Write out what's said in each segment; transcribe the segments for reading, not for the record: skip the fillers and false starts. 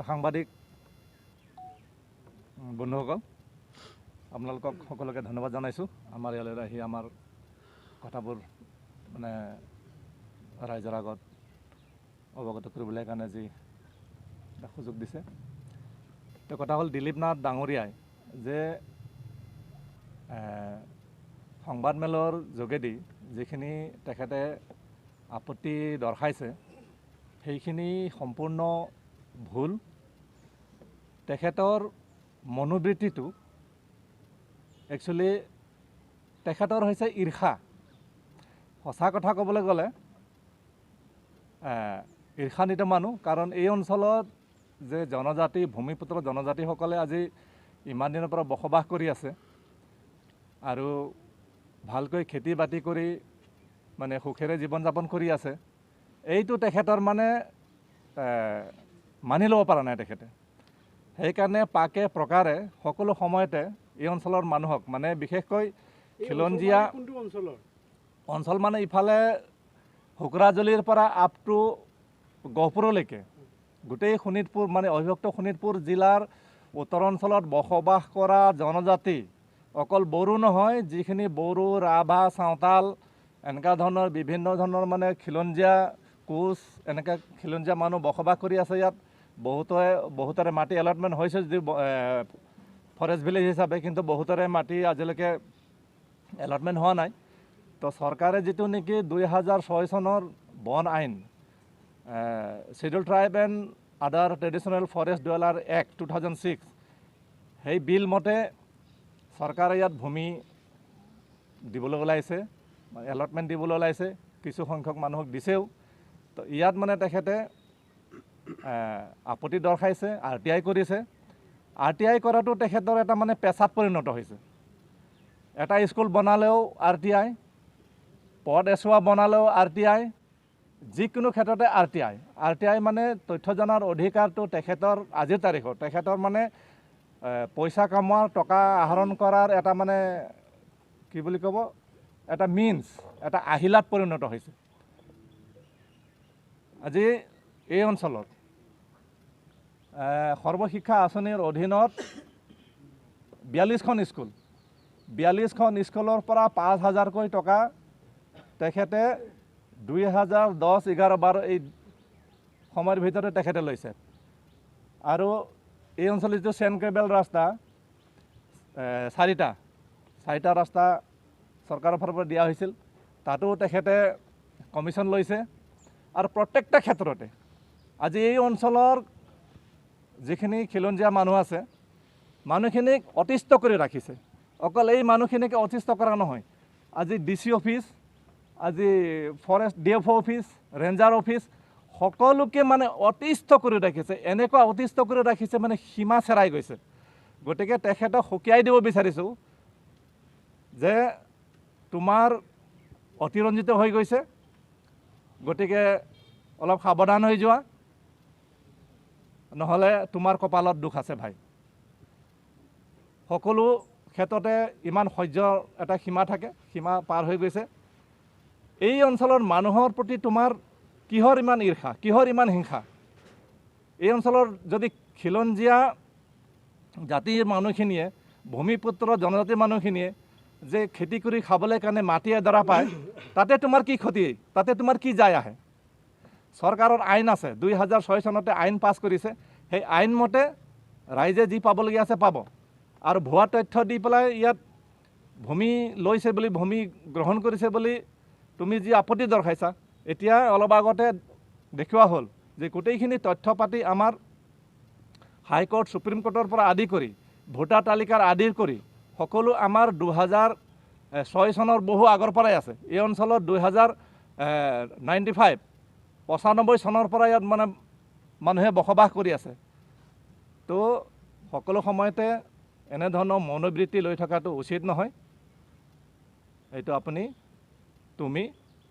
সাংবাদিক বন্ধুসকল, আপোনালোকক সকলোকে ধন্যবাদ জনাইছোঁ। আমাৰ ইয়ালৈ আহি আমাৰ কথাবোৰ মানে ৰাইজৰ আগত অৱগত কৰিবলৈ কাৰণে যি সুযোগ দিছে। তো কথা হ'ল দিলীপ নাথ ডাঙৰীয়াই যে সংবাদমেলৰ যোগেদি যিখিনি তেখেতে আপত্তি দৰ্শাইছে সেইখিনি সম্পূৰ্ণ ভুল। তেখেতৰ মনোবৃত্তিটো একচুৱেলি তেখেতৰ হৈছে ঈৰ্ষা। সঁচা কথা ক'বলৈ গ'লে ঈৰ্ষান্বিত মানুহ, কাৰণ এই অঞ্চলত যে জনজাতি ভূমিপুত্ৰ জনজাতিসকলে আজি ইমান দিনৰ পৰা বসবাস কৰি আছে আৰু ভালকৈ খেতি বাতি কৰি মানে সুখেৰে জীৱন যাপন কৰি আছে, এইটো তেখেতৰ মানে মানি ল'ব পৰা নাই তেখেতে। সেইকাৰণে পাকে প্ৰকাৰে সকলো সময়তে এই অঞ্চলৰ মানুহক মানে বিশেষকৈ খিলঞ্জীয়া অঞ্চল মানে ইফালে হুকৰাজুলিৰ পৰা আপ টু গহপুৰলৈকে গোটেই শোণিতপুৰ মানে অবিভক্ত শোণিতপুৰ জিলাৰ উত্তৰ অঞ্চলত বসবাস কৰা জনজাতি অকল বড়ো নহয়, যিখিনি বড়ো, ৰাভা, চাওতাল এনেকুৱা ধৰণৰ বিভিন্ন ধৰণৰ মানে খিলঞ্জীয়া, কোচ এনেকৈ খিলঞ্জীয়া মানুহ বসবাস কৰি আছে ইয়াত। বহুতৰে মাটি এলটমেণ্ট হৈছে যদি ফৰেষ্ট ভিলেজ হিচাপে, কিন্তু বহুতৰে মাটি আজিলৈকে এলটমেণ্ট হোৱা নাই। তো চৰকাৰে যিটো নেকি 2006 চনৰ বন আইন schedule tribe and other traditional forest dweller act 2006 সেই বিল মতে চৰকাৰে ইয়াত ভূমি দিবলৈ ওলাইছে, এলটমেণ্ট দিবলৈ ওলাইছে। কিছু সংখ্যক মানুহক দিছেও। তো ইয়াত মানে তেখেতে আপত্তি দৰ্শাইছে, RTI কৰিছে। RTI কৰাটো তেখেতৰ এটা মানে পেচাত পৰিণত হৈছে। এটা স্কুল বনালেও RTI, পদ এছোৱা বনালেও RTI, যিকোনো ক্ষেত্ৰতে RTI মানে তথ্য জনাৰ অধিকাৰটো তেখেতৰ আজিৰ তাৰিখত তেখেতৰ মানে পইচা কামোৱাৰ, টকা আহৰণ কৰাৰ এটা মানে কি বুলি ক'ব, এটা মিনছ, এটা আহিলাত পৰিণত হৈছে। আজি এই অঞ্চলত সৰ্বশিক্ষা আঁচনিৰ অধীনত 42খন স্কুল, 42খন স্কুলৰ পৰা 5,000কৈ টকা তেখেতে 2010, 11, 12 এই সময়ৰ ভিতৰতে তেখেতে লৈছে। আৰু এই অঞ্চলত যিটো চেনক্ৰেবেল ৰাস্তা 4টা ৰাস্তা চৰকাৰৰ ফালৰ পৰা দিয়া হৈছিল, তাতো তেখেতে কমিশ্যন লৈছে। আৰু প্ৰত্যেকটা ক্ষেত্ৰতে আজি এই অঞ্চলৰ যিখিনি খিলঞ্জীয়া মানুহ আছে, মানুহখিনিক অতিষ্ঠ কৰি ৰাখিছে। অকল এই মানুহখিনিকে অতিষ্ঠ কৰা নহয়, আজি DC অফিচ, আজি forest DFO office, ranger office সকলোকে মানে অতিষ্ঠ কৰি ৰাখিছে। এনেকুৱা অতিষ্ঠ কৰি ৰাখিছে মানে সীমা চেৰাই গৈছে। গতিকে তেখেতক সকীয়াই দিব বিচাৰিছোঁ যে তোমাৰ অতিৰঞ্জিত হৈ গৈছে, গতিকে অলপ সাৱধান হৈ যোৱা, নহ'লে তোমাৰ কপালত দুখ আছে ভাই। সকলো ক্ষেত্ৰতে ইমান সহ্যৰ এটা সীমা থাকে, সীমা পাৰ হৈ গৈছে। এই অঞ্চলৰ মানুহৰ প্ৰতি তোমাৰ কিহৰ ইমান ঈৰ্ষা, কিহৰ ইমান হিংসা? এই অঞ্চলৰ যদি খিলঞ্জীয়া জাতিৰ মানুহখিনিয়ে, ভূমিপুত্ৰ জনজাতিৰ মানুহখিনিয়ে যে খেতি কৰি খাবলৈ কাৰণে মাটি এডৰা পায়, তাতে তোমাৰ কি ক্ষতি, তাতে তোমাৰ কি যায় আহে? চৰকাৰৰ আইন আছে, 2006 চনতে আইন পাছ কৰিছে। সেই আইন মতে ৰাইজে যি পাবলগীয়া আছে পাব। আৰু ভুৱা তথ্য দি পেলাই ইয়াত ভূমি লৈছে বুলি, ভূমি গ্ৰহণ কৰিছে বুলি তুমি যি আপত্তি দৰ্শাইছা, এতিয়া অলপ আগতে দেখুওৱা হ'ল যে গোটেইখিনি তথ্য পাতি আমাৰ হাইকোৰ্ট, সুপ্ৰিম কোৰ্টৰ পৰা আদি কৰি ভোটাৰ তালিকাৰ আদি কৰি সকলো আমাৰ 2006 চনৰ বহু আগৰ পৰাই আছে। এই অঞ্চলত 95 চনৰ পৰা ইয়াত মানে মানুহে বসবাস কৰি আছে। তো সকলো সময়তে এনেধৰণৰ মনোবৃত্তি লৈ থকাটো উচিত নহয়। এইটো তুমি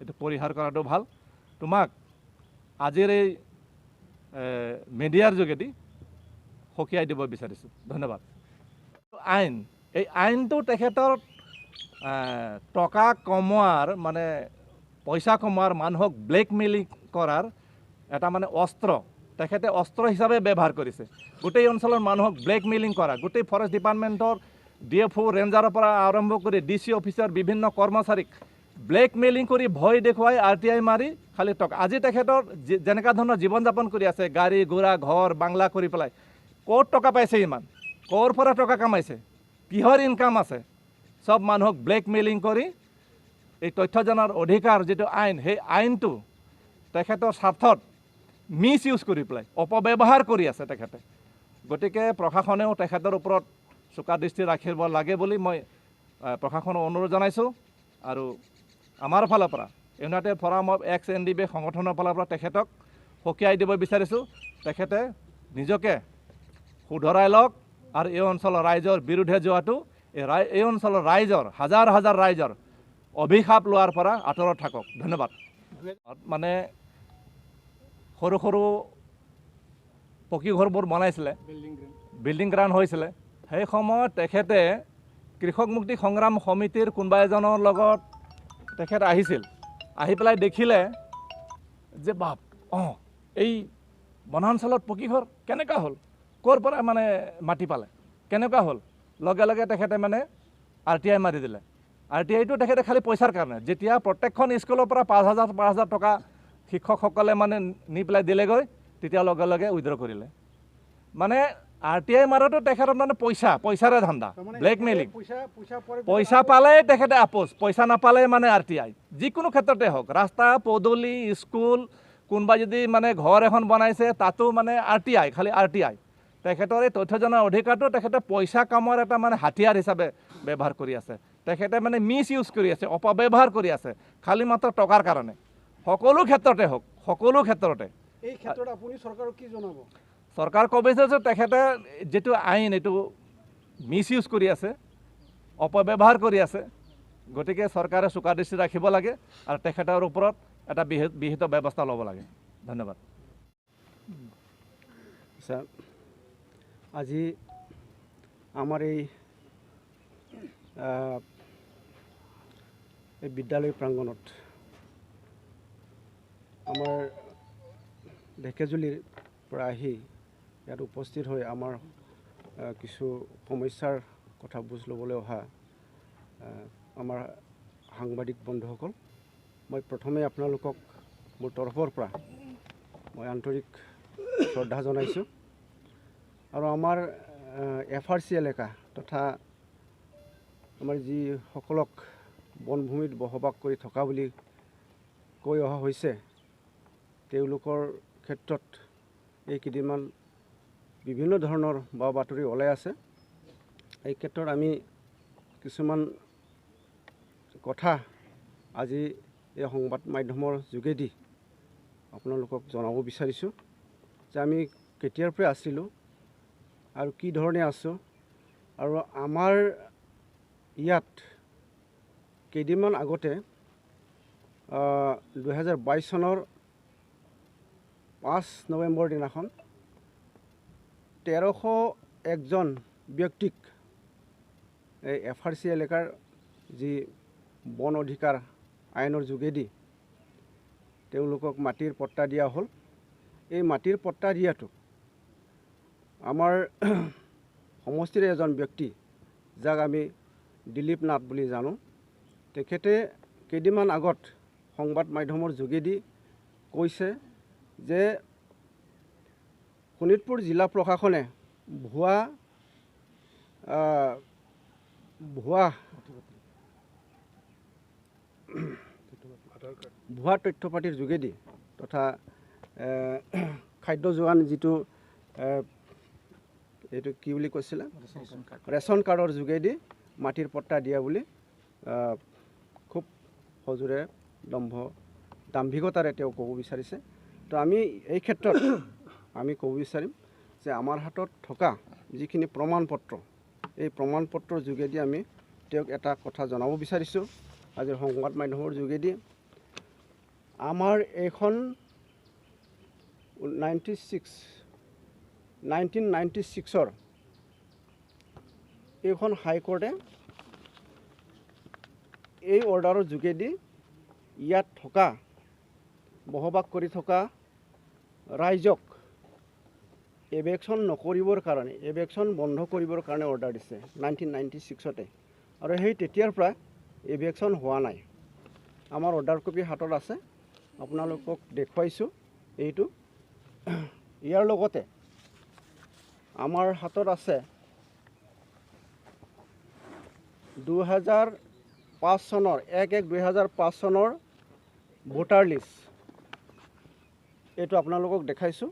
এইটো পৰিহাৰ কৰাটো ভাল। তোমাক আজিৰ এই মিডিয়াৰ যোগেদি সকীয়াই দিব বিচাৰিছোঁ। ধন্যবাদ। এই আইনটো তেখেতৰ টকা কমোৱাৰ মানে পইচা কমোৱাৰ, মানুহক ব্লেকমেইলিং কৰাৰ এটা মানে অস্ত্ৰ। তেখেতে অস্ত্ৰ হিচাপে ব্যৱহাৰ কৰিছে গোটেই অঞ্চলৰ মানুহক ব্লেকমেইলিং কৰা গোটেই ফৰেষ্ট ডিপাৰ্টমেণ্টৰ DFO ৰেঞ্জাৰৰ পৰা আৰম্ভ কৰি DC অফিচাৰ বিভিন্ন কৰ্মচাৰীক ব্লেকমেইলিং কৰি ভয় দেখুৱাই RTI মাৰি খালি টকা আজি তেখেতৰ যেনেকুৱা ধৰণৰ জীৱন যাপন কৰি আছে গাড়ী ঘোঁৰা ঘৰ বাংলা কৰি পেলাই ক'ত টকা পাইছে ইমান ক'ৰ পৰা টকা কামাইছে কিহৰ ইনকাম আছে সব মানুহক ব্লেকমেইলিং কৰি এই তথ্য জনাৰ অধিকাৰ যিটো আইন সেই আইনটো তেখেতৰ স্বাৰ্থত মিছ ইউজ কৰি পেলাই অপব্যৱহাৰ কৰি আছে তেখেতে গতিকে প্ৰশাসনেও তেখেতৰ ওপৰত চোকা দৃষ্টি ৰাখিব লাগে বুলি মই প্ৰশাসনক অনুৰোধ জনাইছোঁ আৰু আমাৰ ফালৰ পৰা ইউনাইটেড ফৰাম অফ এক্স-NDFB সংগঠনৰ ফালৰ পৰা তেখেতক সকীয়াই দিব বিচাৰিছোঁ তেখেতে নিজকে শুধৰাই লওক আৰু এই অঞ্চলৰ ৰাইজৰ বিৰুদ্ধে যোৱাটো এই অঞ্চলৰ ৰাইজৰ হাজাৰ হাজাৰ ৰাইজৰ অভিশাপ লোৱাৰ পৰা আঁতৰত থাকক ধন্যবাদ মানে সৰু সৰু পকী ঘৰবোৰ বনাইছিলে বিল্ডিং গ্ৰাউণ্ড হৈছিলে সেই সময়ত তেখেতে কৃষক মুক্তি সংগ্ৰাম সমিতিৰ কোনোবা এজনৰ লগত তেখেত আহিছিল আহি পেলাই দেখিলে যে বাপ এই বনাঞ্চলত পকী ঘৰ কেনেকুৱা হ'ল ক'ৰ পৰা মানে মাটি পালে কেনেকুৱা হ'ল লগে লগে তেখেতে মানে RTI মাৰি দিলে RTIটো তেখেতে খালি পইচাৰ কাৰণে যেতিয়া প্ৰত্যেকখন স্কুলৰ পৰা 5,000 টকা শিক্ষকসকলে মানে নি পেলাই দিলেগৈ তেতিয়া লগে লগে উইড্ৰ কৰিলে মানে RTI মাৰাটো তেখেতৰ মানে পইচাৰে ধান্দা ব্লেকমেইলিং পইচা পালে তেখেতে আপোচ পইচা নাপালে মানে RTI যিকোনো ক্ষেত্ৰতে হওক ৰাস্তা পদূলি স্কুল কোনোবা যদি মানে ঘৰ এখন বনাইছে তাতো মানে RTI খালি RTI তেখেতৰ এই তথ্য জনাৰ অধিকাৰটো তেখেতে পইচা কামৰ এটা মানে হাতিয়াৰ হিচাপে ব্যৱহাৰ কৰি আছে তেখেতে মানে মিছ ইউজ কৰি আছে অপব্যৱহাৰ কৰি আছে খালি মাত্ৰ টকাৰ কাৰণে সকলো ক্ষেত্ৰতে হওক সকলো ক্ষেত্ৰতে এই ক্ষেত্ৰত আপুনি চৰকাৰক কি জনাব চৰকাৰ ক'ব যে তেখেতে যেটো আইন এইটো মিছ ইউজ কৰি আছে অপব্যৱহাৰ কৰি আছে গতিকে চৰকাৰে চোকা দৃষ্টি ৰাখিব লাগে আৰু তেখেতৰ ওপৰত এটা বিহিত ব্যৱস্থা ল'ব লাগে ধন্যবাদ আজি আমাৰ এই বিদ্যালয় প্ৰাংগণত আমাৰ ঢেকেজুলিৰ পৰা আহি ইয়াত উপস্থিত হৈ আমাৰ কিছু সমস্যাৰ কথা বুজ ল'বলৈ অহা আমাৰ সাংবাদিক বন্ধুসকল মই প্ৰথমে আপোনালোকক মোৰ তৰফৰ পৰা মই আন্তৰিক শ্ৰদ্ধা জনাইছোঁ আৰু আমাৰ এফ.আৰ.স এলেকা তথা আমাৰ যিসকলক বনভূমিত বসবাস কৰি থকা বুলি কৈ অহা হৈছে তেওঁলোকৰ ক্ষেত্ৰত এই কেইদিনমান বিভিন্ন ধৰণৰ বা বাতৰি ওলাই আছে এই ক্ষেত্ৰত আমি কিছুমান কথা আজি এই সংবাদ মাধ্যমৰ যোগেদি আপোনালোকক জনাব বিচাৰিছোঁ যে আমি কেতিয়াৰ পৰা আছিলোঁ আৰু কি ধৰণে আছোঁ আৰু আমাৰ ইয়াত কেইদিনমান আগতে 2022 চনৰ 5 নৱেম্বৰ দিনাখন 1301জন ব্যক্তিক এই এফ.আৰ.স এলেকাৰ যি বন অধিকাৰ আইনৰ যোগেদি তেওঁলোকক মাটিৰ পট্টা দিয়া হ'ল এই মাটিৰ পট্টা দিয়াটো আমাৰ সমষ্টিৰ এজন ব্যক্তি যাক আমি দিলীপ নাথ বুলি জানো তেখেতে কেইদিনমান আগত সংবাদ মাধ্যমৰ যোগেদি কৈছে যে শোণিতপুৰ জিলা প্ৰশাসনে ভুৱা তথ্য পাতিৰ যোগেদি তথা খাদ্য যোগান যিটো এইটো কি বুলি কৈছিলে ৰেচন কাৰ্ডৰ যোগেদি মাটিৰ পট্টা দিয়া বুলি খুব সজোৰে দাম্ভিকতাৰে তেওঁ ক'ব বিচাৰিছে তো আমি এই ক্ষেত্ৰত আমি ক'ব বিচাৰিম যে আমাৰ হাতত থকা যিখিনি প্ৰমাণপত্ৰ এই প্ৰমাণপত্ৰৰ যোগেদি আমি তেওঁক এটা কথা জনাব বিচাৰিছোঁ আজিৰ সংবাদ মাধ্যমৰ যোগেদি আমাৰ এইখন 1996 এইখন হাইকোৰ্টে এই অৰ্ডাৰৰ যোগেদি ইয়াত থকা বসবাস কৰি থকা ৰাইজক এভেকশ্যন নকৰিবৰ কাৰণে এভেকশ্যন বন্ধ কৰিবৰ কাৰণে অৰ্ডাৰ দিছে 1996 আৰু সেই তেতিয়াৰ পৰা এভেকশ্যন হোৱা নাই। আমাৰ অৰ্ডাৰ কপি হাতত আছে, আপোনালোকক দেখুৱাইছোঁ এইটো। ইয়াৰ লগতে আমাৰ হাতত আছে 2005 চনৰ 1/1/2005 চনৰ ভোটাৰ লিষ্ট। এইটো আপোনালোকক দেখাইছোঁ।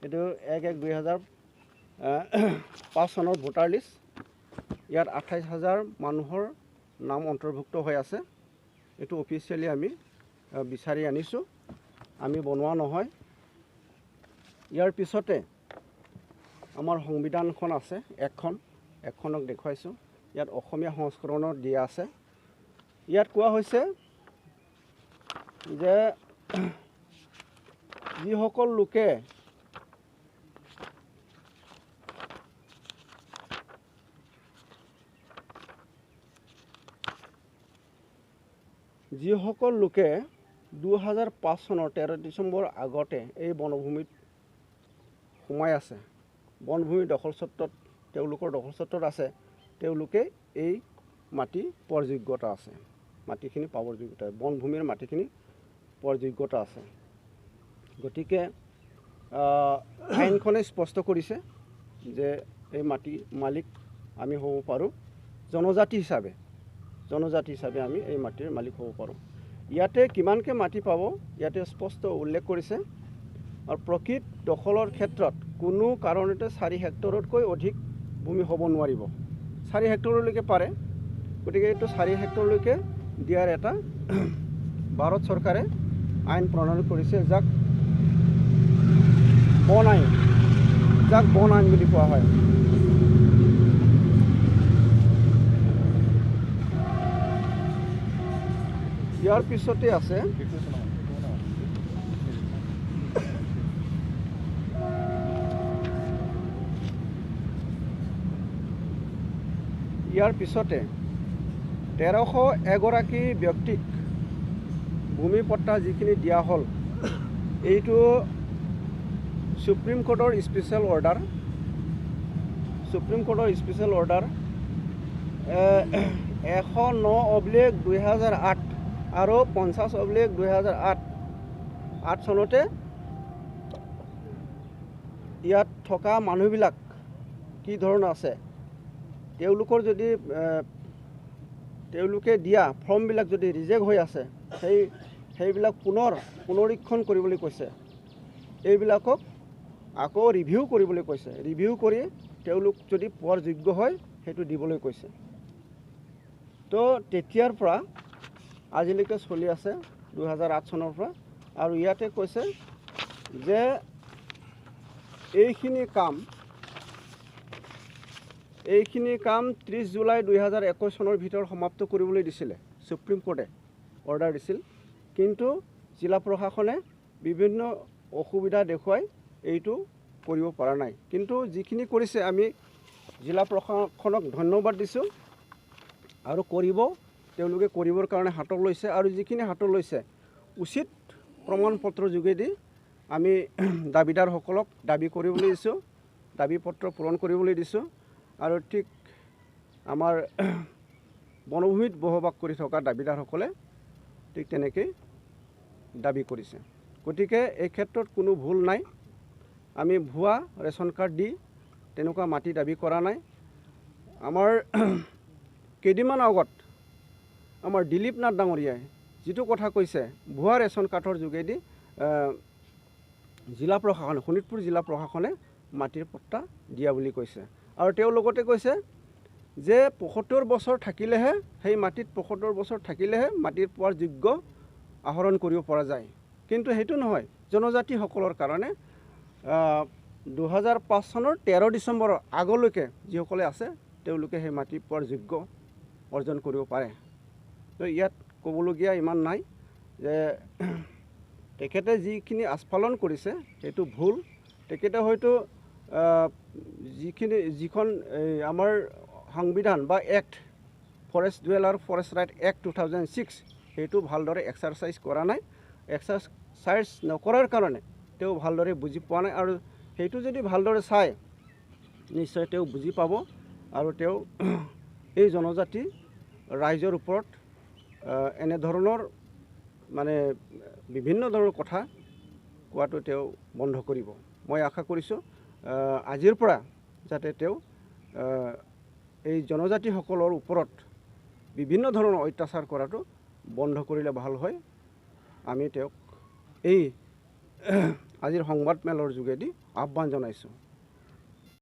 এইটো 1/1/2005 চনৰ ভোটাৰ লিষ্ট। ইয়াত 28,000 মানুহৰ নাম অন্তৰ্ভুক্ত হৈ আছে। এইটো অফিচিয়েলি আমি বিচাৰি আনিছোঁ, আমি বনোৱা নহয়। ইয়াৰ পিছতে আমাৰ সংবিধানখন আছে একখনক দেখুৱাইছোঁ। ইয়াত অসমীয়া সংস্কৰণত দিয়া আছে। ইয়াত কোৱা হৈছে যে যিসকল লোকে যিসকল লোকে 2005 চনৰ 13 ডিচেম্বৰ আগতে এই বনভূমিত সোমাই আছে, বনভূমি দখলস্বত্বত তেওঁলোকৰ দখলস্বত্বত আছে, তেওঁলোকে এই মাটি পোৱাৰ যোগ্যতা আছে, মাটিখিনি পাবৰ যোগ্যতা, বনভূমিৰ মাটিখিনি পোৱাৰ যোগ্যতা আছে। গতিকে আইনখনে স্পষ্ট কৰিছে যে এই মাটি মালিক আমি হ'ব পাৰোঁ, জনজাতি হিচাপে আমি এই মাটিৰ মালিক হ'ব পাৰোঁ। ইয়াতে কিমানকৈ মাটি পাব ইয়াতে স্পষ্ট উল্লেখ কৰিছে। আৰু প্ৰকৃত দখলৰ ক্ষেত্ৰত কোনো কাৰণতে 4 হেক্টৰতকৈ অধিক ভূমি হ'ব নোৱাৰিব। 4 হেক্টৰলৈকে পাৰে। গতিকে এইটো 4 হেক্টৰলৈকে দিয়াৰ এটা ভাৰত চৰকাৰে আইন প্ৰণয়ন কৰিছে, যাক বন আইন বুলি কোৱা হয়। ইয়াৰ পিছতে আছে ইয়াৰ পিছতে 1301গৰাকী ব্যক্তিক ভূমি পট্টা যিখিনি দিয়া হ'ল, এইটো সুপ্ৰিম কোৰ্টৰ স্পেচিয়েল অৰ্ডাৰ। 109/2008 আৰু 50/2008 চনতে ইয়াত থকা মানুহবিলাক কি ধৰণৰ আছে, তেওঁলোকে দিয়া ফৰ্মবিলাক যদি ৰিজেক্ট হৈ আছে, সেইবিলাক পুনৰীক্ষণ কৰিবলৈ কৈছে। এইবিলাকক আকৌ ৰিভিউ কৰিবলৈ কৈছে। ৰিভিউ কৰি তেওঁলোক যদি পোৱাৰ যোগ্য হয় সেইটো দিবলৈ কৈছে। তো তেতিয়াৰ পৰা আজিলৈকে চলি আছে 2008 চনৰ পৰা। আৰু ইয়াতে কৈছে যে এইখিনি কাম 30 জুলাই 2021 চনৰ ভিতৰত সমাপ্ত কৰিবলৈ দিছিলে। সুপ্ৰিম কোৰ্টে অৰ্ডাৰ দিছিল, কিন্তু জিলা প্ৰশাসনে বিভিন্ন অসুবিধা দেখুৱাই এইটো কৰিব পৰা নাই। কিন্তু যিখিনি কৰিছে আমি জিলা প্ৰশাসনক ধন্যবাদ দিছোঁ। আৰু তেওঁলোকে কৰিবৰ কাৰণে হাতত লৈছে। আৰু যিখিনি হাতত লৈছে উচিত প্ৰমাণ পত্ৰৰ যোগেদি আমি দাবীদাৰসকলক দাবী কৰিবলৈ দিছোঁ, দাবী পত্ৰ পূৰণ কৰিবলৈ দিছোঁ। আৰু ঠিক আমাৰ বনভূমিত বসবাস কৰি থকা দাবীদাৰসকলে ঠিক তেনেকৈ দাবী কৰিছে। গতিকে এই ক্ষেত্ৰত কোনো ভুল নাই। আমি ভুৱা ৰেচন কাৰ্ড দি তেনেকুৱা মাটি দাবী কৰা নাই। আমাৰ কেইদিনমান আগত আমাৰ দিলীপ নাথ ডাঙৰীয়াই যিটো কথা কৈছে, ভুৱা ৰেচন কাৰ্ডৰ যোগেদি শোণিতপুৰ জিলা প্ৰশাসনে মাটিৰ পট্টা দিয়া বুলি কৈছে। আৰু তেওঁ লগতে কৈছে যে 75 বছৰ থাকিলেহে সেই মাটিত 75 বছৰ থাকিলেহে মাটিৰ পোৱাৰ যোগ্য আহৰণ কৰিব পৰা যায়। কিন্তু সেইটো নহয়, জনজাতিসকলৰ কাৰণে 2005 চনৰ 13 ডিচেম্বৰৰ আগলৈকে যিসকলে আছে তেওঁলোকে সেই মাটি পোৱাৰ যোগ্য অৰ্জন কৰিব পাৰে। তো ইয়াত ক'বলগীয়া ইমান নাই যে তেখেতে যিখিনি আস্ফালন কৰিছে সেইটো ভুল। তেখেতে হয়তো যিখন আমাৰ সংবিধান বা act forest dweller forest right act 2006 সেইটো ভালদৰে এক্সাৰচাইজ কৰা নাই। এক্সাৰচাইজ নকৰাৰ কাৰণে তেওঁ ভালদৰে বুজি পোৱা নাই। আৰু সেইটো যদি ভালদৰে চায় নিশ্চয় তেওঁ বুজি পাব আৰু তেওঁ এই জনজাতি ৰাইজৰ ওপৰত এনেধৰণৰ মানে বিভিন্ন ধৰণৰ কথা কোৱাটো তেওঁ বন্ধ কৰিব। মই আশা কৰিছোঁ আজিৰ পৰা যাতে তেওঁ এই জনজাতিসকলৰ ওপৰত বিভিন্ন ধৰণৰ অত্যাচাৰ কৰাটো বন্ধ কৰিলে ভাল হয়। আমি তেওঁক এই আজিৰ সংবাদমেলৰ যোগেদি আহ্বান জনাইছোঁ।